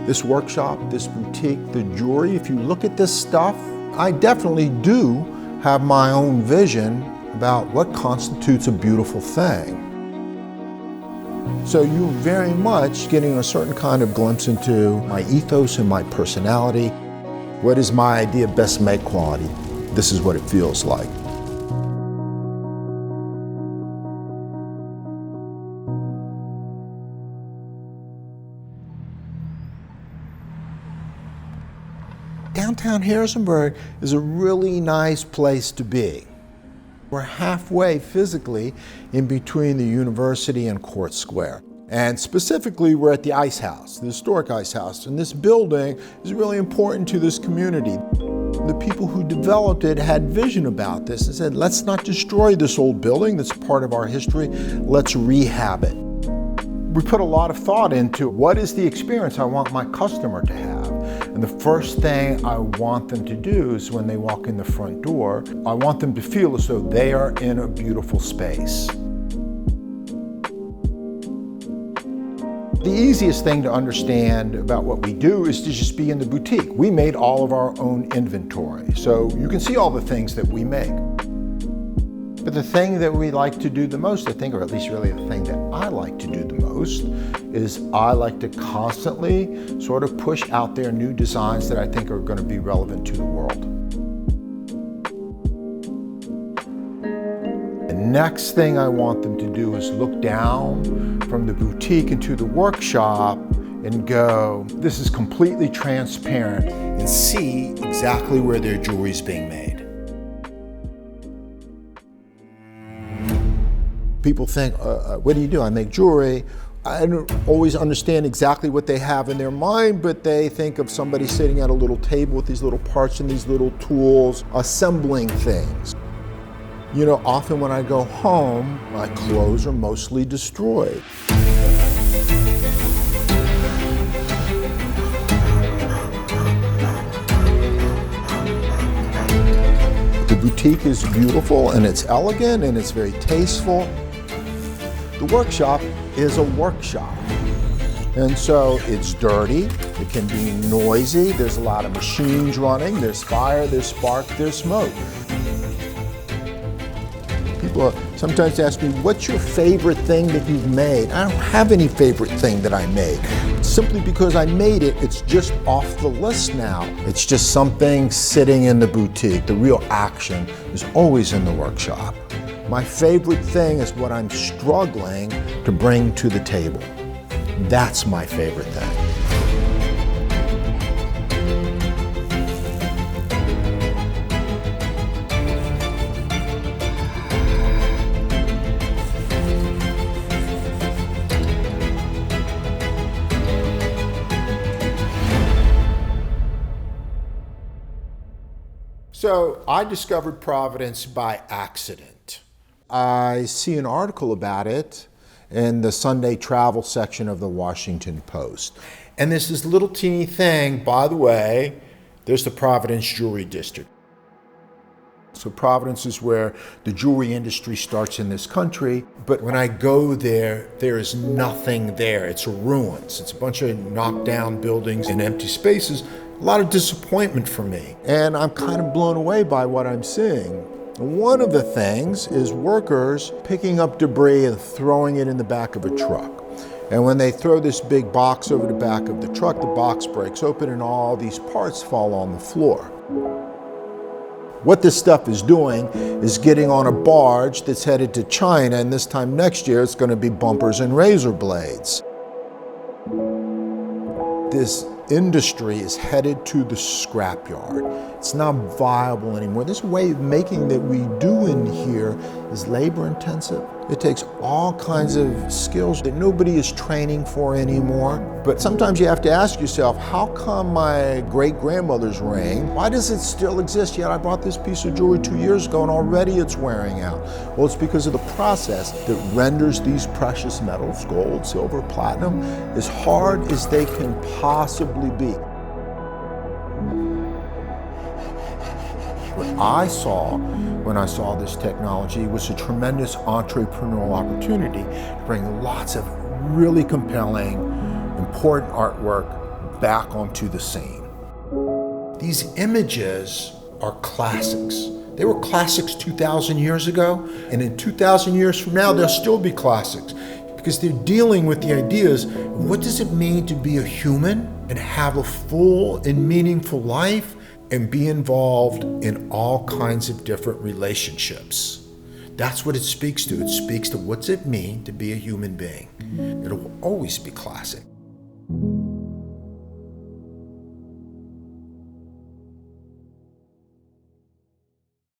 This workshop, this boutique, the jewelry, if you look at this stuff, I definitely do have my own vision about what constitutes a beautiful thing. So you're very much getting a certain kind of glimpse into my ethos and my personality. What is my idea of best make quality? This is what it feels like. Downtown Harrisonburg is a really nice place to be. We're halfway physically in between the university and Court Square. And specifically, we're at the Ice House, the historic Ice House. And this building is really important to this community. The people who developed it had vision about this and said, let's not destroy this old building that's part of our history, let's rehab it. We put a lot of thought into what is the experience I want my customer to have. And the first thing I want them to do is when they walk in the front door, I want them to feel as though they are in a beautiful space. The easiest thing to understand about what we do is to just be in the boutique. We made all of our own inventory, so you can see all the things that we make. But the thing that we like to do the most, I think, or at least really the thing that I like to do the most, is I like to constantly sort of push out there new designs that I think are going to be relevant to the world. The next thing I want them to do is look down from the boutique into the workshop and go, this is completely transparent, and see exactly where their jewelry is being made. People think, what do? I make jewelry. I don't always understand exactly what they have in their mind, but they think of somebody sitting at a little table with these little parts and these little tools, assembling things. You know, often when I go home, my clothes are mostly destroyed. The boutique is beautiful and it's elegant and it's very tasteful. The workshop is a workshop. And so it's dirty, it can be noisy, there's a lot of machines running, there's fire, there's spark, there's smoke. People sometimes ask me, what's your favorite thing that you've made? I don't have any favorite thing that I made. Simply because I made it, it's just off the list now. It's just something sitting in the boutique. The real action is always in the workshop. My favorite thing is what I'm struggling to bring to the table. That's my favorite thing. So I discovered Providence by accident. I see an article about it in the Sunday travel section of the Washington Post. And there's this little teeny thing, by the way, there's the Providence Jewelry District. So Providence is where the jewelry industry starts in this country. But when I go there, there is nothing there. It's ruins. It's a bunch of knocked down buildings and empty spaces. A lot of disappointment for me. And I'm kind of blown away by what I'm seeing. One of the things is workers picking up debris and throwing it in the back of a truck. And when they throw this big box over the back of the truck, the box breaks open and all these parts fall on the floor. What this stuff is doing is getting on a barge that's headed to China, and this time next year it's going to be bumpers and razor blades. This industry is headed to the scrapyard. It's not viable anymore. This way of making that we do in here is labor intensive. It takes all kinds of skills that nobody is training for anymore. But sometimes you have to ask yourself, how come my great-grandmother's ring, why does it still exist? Yet I bought this piece of jewelry 2 years ago and already it's wearing out. Well, it's because of the process that renders these precious metals, gold, silver, platinum, as hard as they can possibly be. What I saw when I saw this technology was a tremendous entrepreneurial opportunity to bring lots of really compelling, important artwork back onto the scene. These images are classics. They were classics 2,000 years ago, and in 2,000 years from now, they'll still be classics because they're dealing with the ideas of what does it mean to be a human and have a full and meaningful life and be involved in all kinds of different relationships. That's what it speaks to. It speaks to what's it mean to be a human being. It'll always be classic.